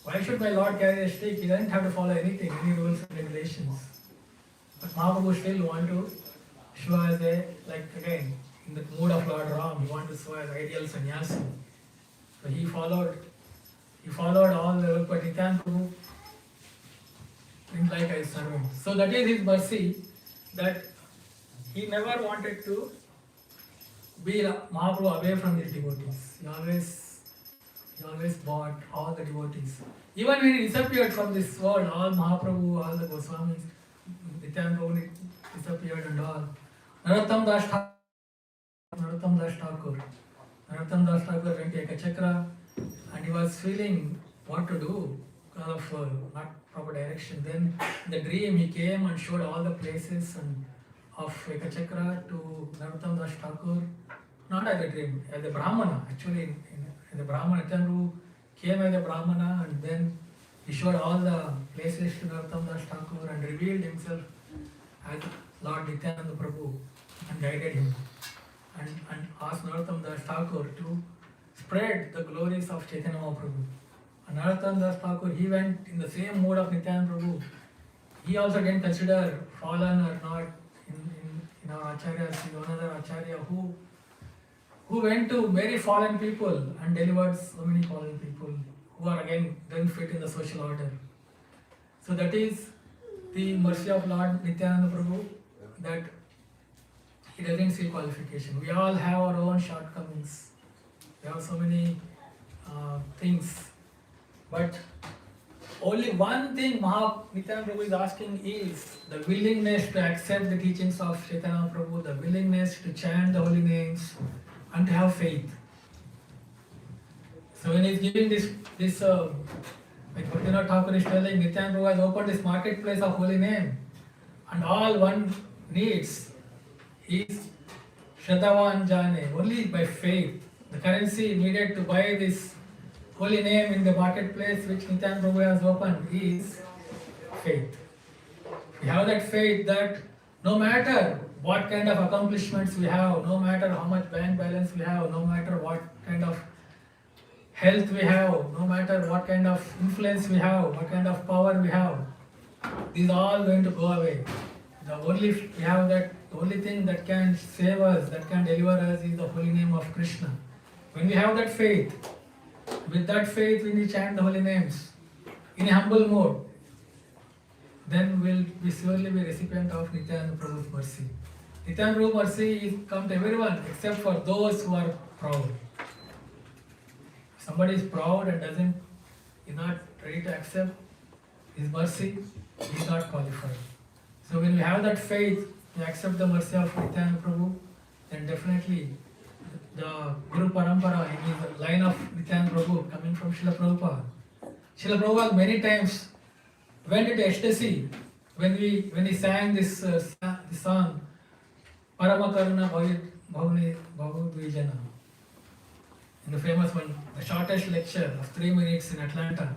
Why should my Lord carry a stick? He doesn't have to follow anything, any rules and regulations. But Mahaprabhu still want to show as a, like again, in the mood of Lord Ram, he wanted to show as ideal sannyasi. So he followed all the work, but Nityananda Prabhu didn't like his servant. So that is his mercy, that he never wanted to be Mahaprabhu away from his devotees. He always bought all the devotees. Even when he disappeared from this world, all Mahaprabhu, all the Goswamis, Nityananda Prabhu disappeared and all. Narottam Das Thakur went to Ekachakra and he was feeling what to do because of not proper direction. Then in the dream he came and showed all the places and of Ekachakra to Narottam Das Thakur. Not as a dream, as a Brahmana. Actually, in the Brahmana, Nityananda came as a Brahmana and then he showed all the places to Narottam Das Thakur and revealed himself as Lord Nityananda Prabhu and guided him and asked Narottam Das Thakur to spread the glories of Chaitanya Mahaprabhu. And Narottam Das Thakur, he went in the same mood of Nityananda Prabhu. He also didn't consider fallen or not in our acharyas. He was another acharya who went to very fallen people and delivered so many fallen people who are again don't fit in the social order. So that is the mercy of Lord Nityananda Prabhu, that he doesn't see qualification. We all have our own shortcomings. We have so many things. But only one thing Nityananda Prabhu is asking is the willingness to accept the teachings of Chaitanya Prabhu, the willingness to chant the holy names and to have faith. So when he is giving this like Bhaktivinoda Thakur is telling, Nityananda Prabhu has opened this marketplace of holy name and all one needs is Shraddhavan Jane, only by faith. The currency needed to buy this holy name in the marketplace which Nityananda Prabhu has opened is faith. We have that faith that no matter what kind of accomplishments we have, no matter how much bank balance we have, no matter what kind of health we have, no matter what kind of influence we have, what kind of power we have, these are all going to go away. The only thing that can save us, that can deliver us is the holy name of Krishna. When we have that faith, with that faith when we chant the holy names in a humble mode, then we'll surely be recipient of Nityananda Prabhu's mercy. Nityananda Prabhu's mercy is come to everyone except for those who are proud. If somebody is proud and is not ready to accept his mercy, he is not qualified. So when we have that faith to accept the mercy of Nityananda Prabhu, then definitely the Guru Parampara in the line of Nityananda Prabhu coming from Srila Prabhupada. Srila Prabhupada many times went into ecstasy when he sang this song Parama Karuna Bhavudvijana. In the famous one, the shortest lecture of 3 minutes in Atlanta.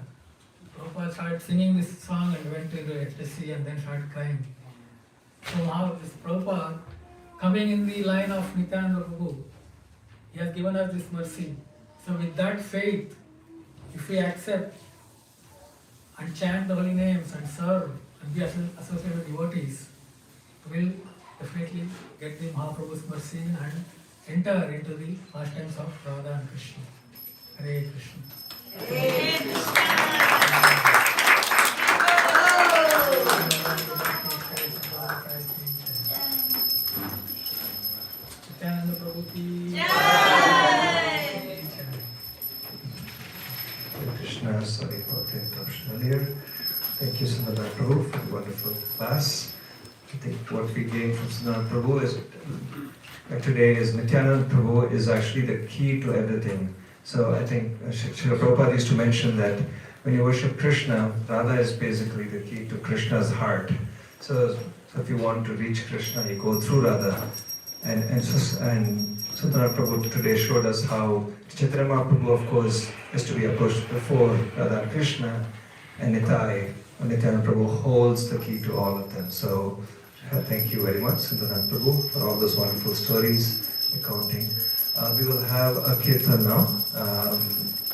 Prabhupada started singing this song and went into ecstasy and then started crying. So now this Prabhupada coming in the line of Nityananda Prabhu, he has given us this mercy. So with that faith, if we accept and chant the holy names and serve and be associated with devotees, we will definitely get the Mahaprabhu's mercy and enter into the pastimes of Radha and Krishna. Hare Krishna. Hare Krishna. Nityananda Prabhu ki Jai. Krishna, sorry about the interruption earlier. Thank you, Sundar Prabhu, for the wonderful class. I think what we gain from Sundar Prabhu is like today is Nityananda Prabhu is actually the key to everything. So I think Srila Prabhupada used to mention that when you worship Krishna, Radha is basically the key to Krishna's heart. So if you want to reach Krishna, you go through Radha. And Sundara Prabhu today showed us how Chaitanya Mahaprabhu, of course, is to be approached before Radha and Krishna, and Nityananda Prabhu holds the key to all of them. So thank you very much, Sundara Prabhu, for all those wonderful stories, accounting. We will have a kirtan now,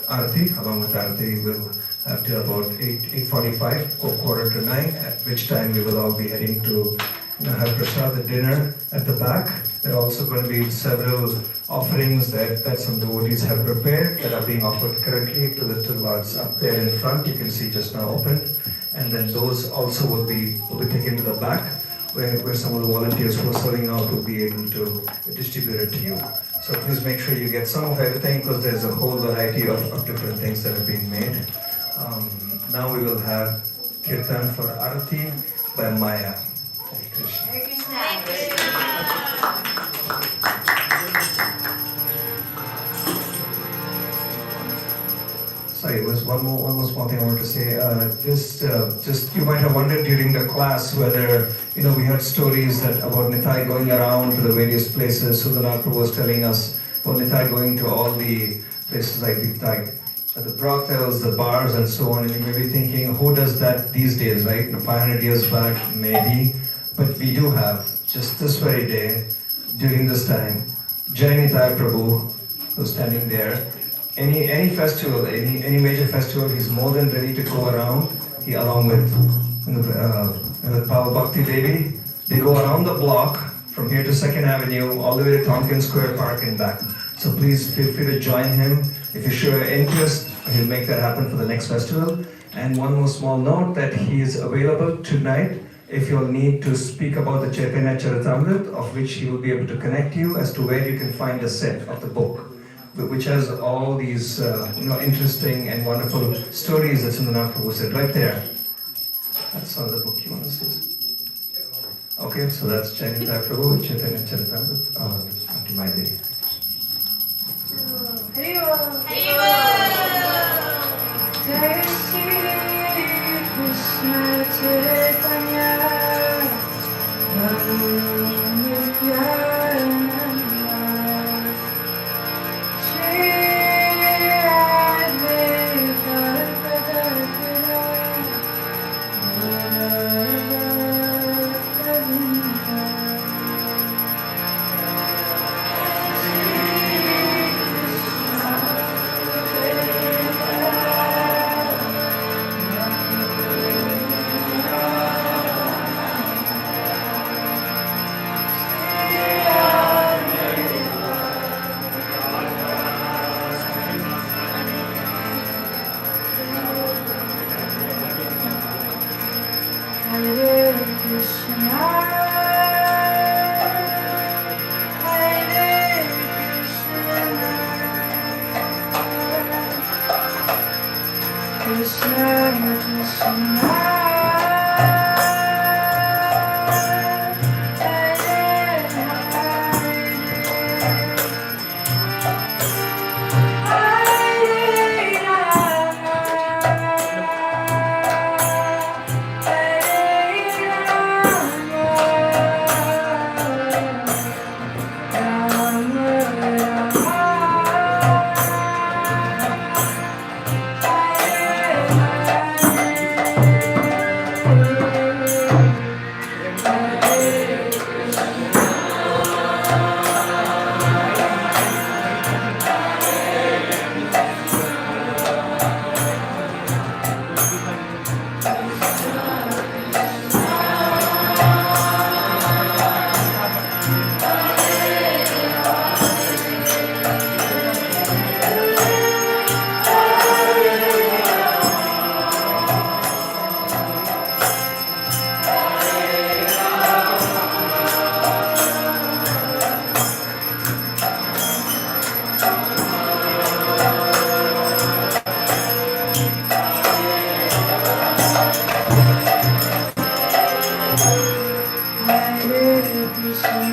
Arati. Along with Arati, we'll have till about 8:45 or 8:45, at which time we will all be heading to have prasad, the dinner at the back. There are also going to be several offerings that some devotees have prepared that are being offered currently to the two lords up there in front. You can see just now opened, and then those also will be taken to the back, where some of the volunteers who are serving out will be able to distribute it to you. So please make sure you get some of everything, because there's a whole variety of different things that have been made. Now we will have kirtan for Arati by Maya. Hare Krishna. Hare Krishna. Hare Krishna. Sorry, there was one more small thing I wanted to say. Just you might have wondered during the class whether we had stories about Nitai going around to the various places. Sudhana Prabhu was telling us about Nitai going to all the places like the brothels, the bars, and so on. And you may be thinking, who does that these days, right? 500 years back, maybe. But we do have, just this very day, during this time, Jai Nitai Prabhu, who's standing there. Any festival, any major festival, he's more than ready to go around. He, along with Pava Bhakti Devi, they go around the block from here to 2nd Avenue, all the way to Tompkins Square Park and back. So please feel free to join him. If you show interest, he'll make that happen for the next festival. And one more small note, that he is available tonight if you'll need to speak about the Chaitanya Charitamrita, of which he will be able to connect you as to where you can find a set of the book, which has all these interesting and wonderful stories that Sundara Prabhu said right there. That's all the book you want to see. Okay, so that's Chaitanya Prabhu, Chaitanya Charitamrita, unto my day. Haribo. Jai Shri Krishna Chaitanya Nityananda Shri Advaita Gadadhara Hare Krishna, Hare Krishna, Krishna Krishna, Hare Hare, Hare Krishna,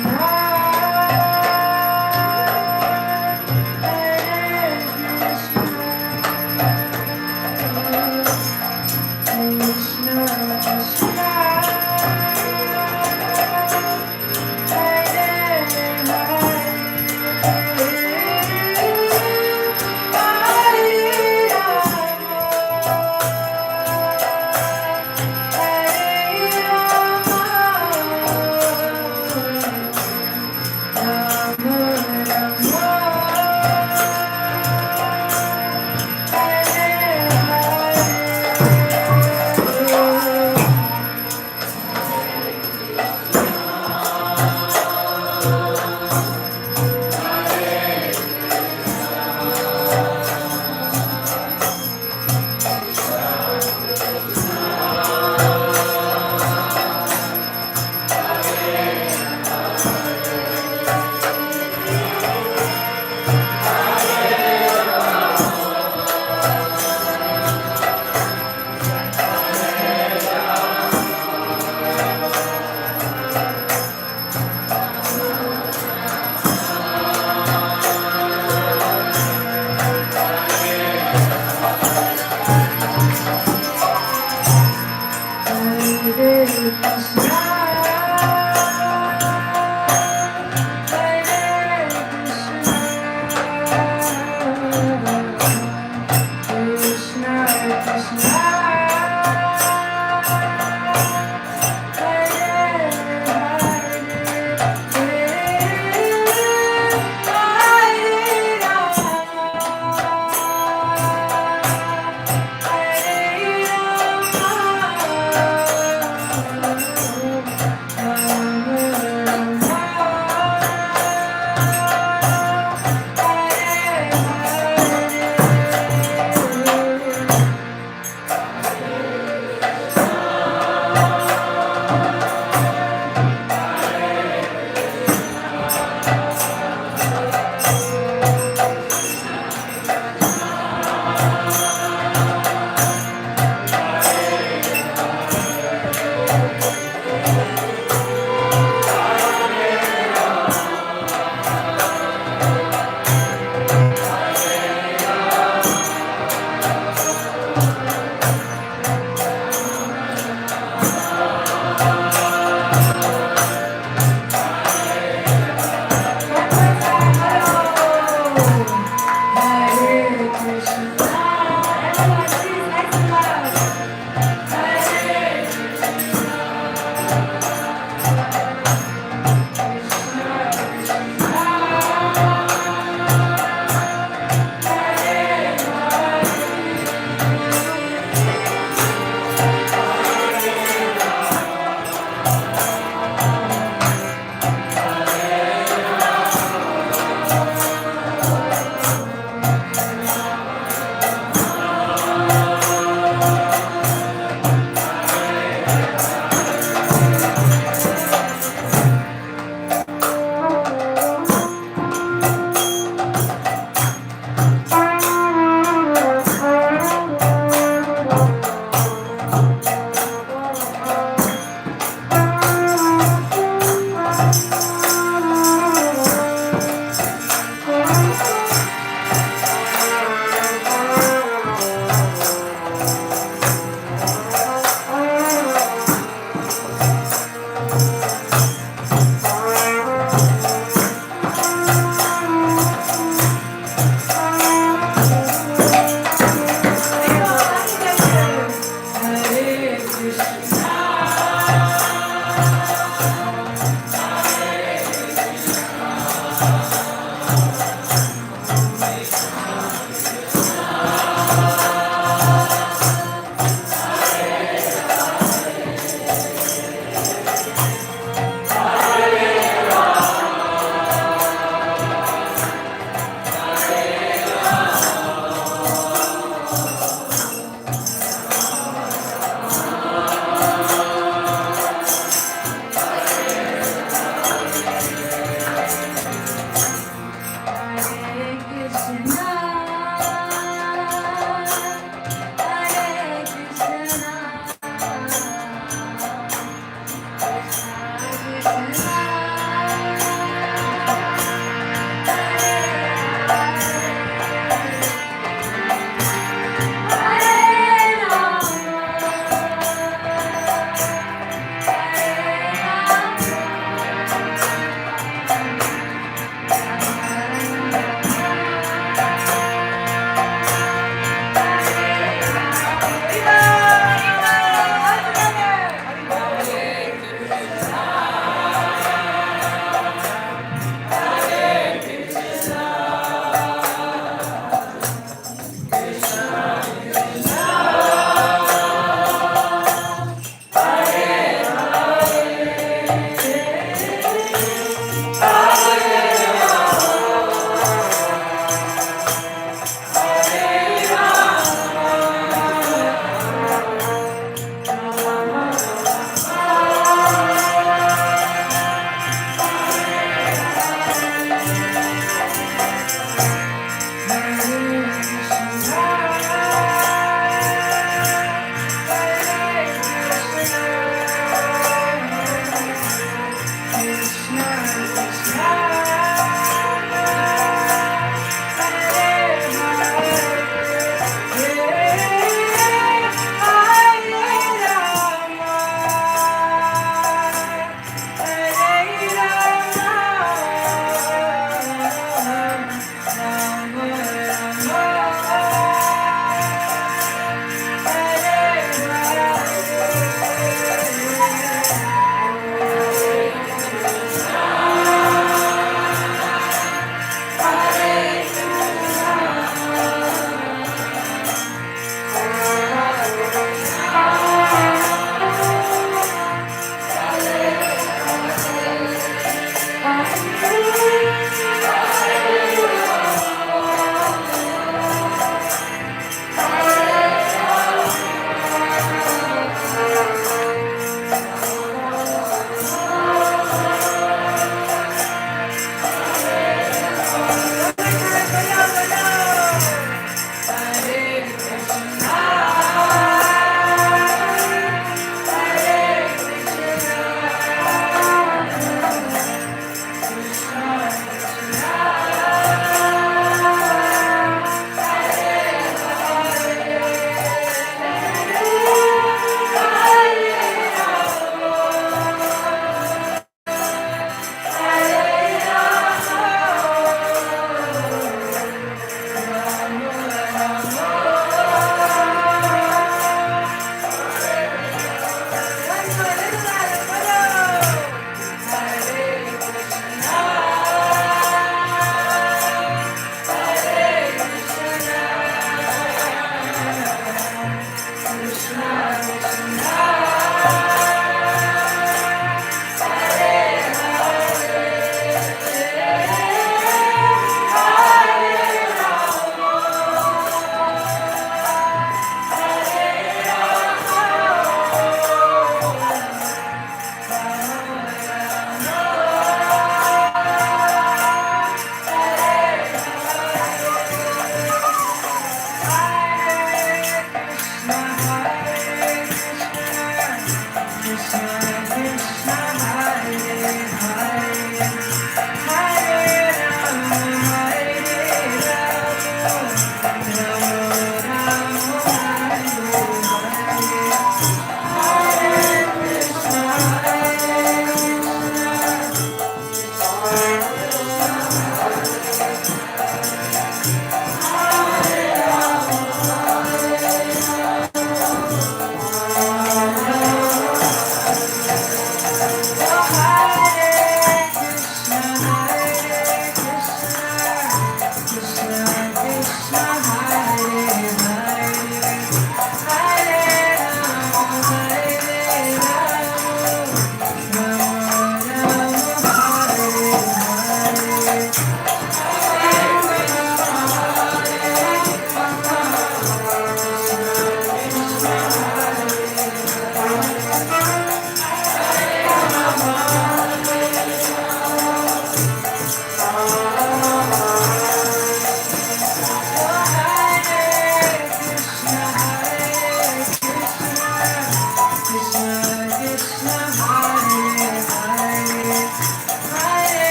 Hare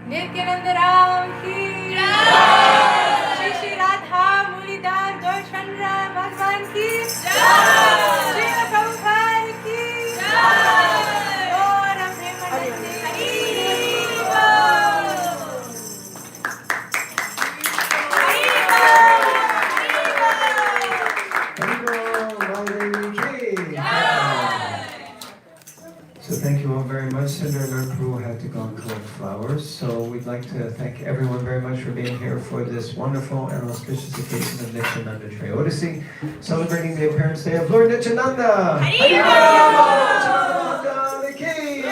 Nityananda Ram ki Jai. Shri Shri Radha Mulidar Gaur Chandra Bhagwan ki Jai. Shri Prabhupada ki Jai. Gaur Premanande Hari So thank you all very much. Cinder and our crew had to go and collect flowers. So we'd like to thank everyone very much for being here for this wonderful and auspicious occasion of Nityananda Odyssey, celebrating the appearance day of Lord Nityananda. Nityananda the King.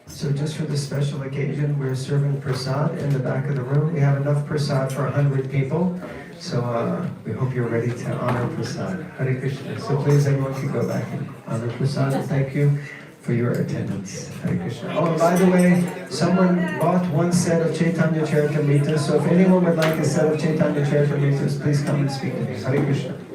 So just for this special occasion, we're serving prasad in the back of the room. We have enough prasad for 100 people. So we hope you're ready to honor prasad. Hare Krishna. So please, everyone can go back and honor prasad. And thank you for your attendance. Hare Krishna. Oh, and by the way, someone bought one set of Chaitanya Charitamrita. So if anyone would like a set of Chaitanya Charitamritas, please come and speak to me. Hare Krishna.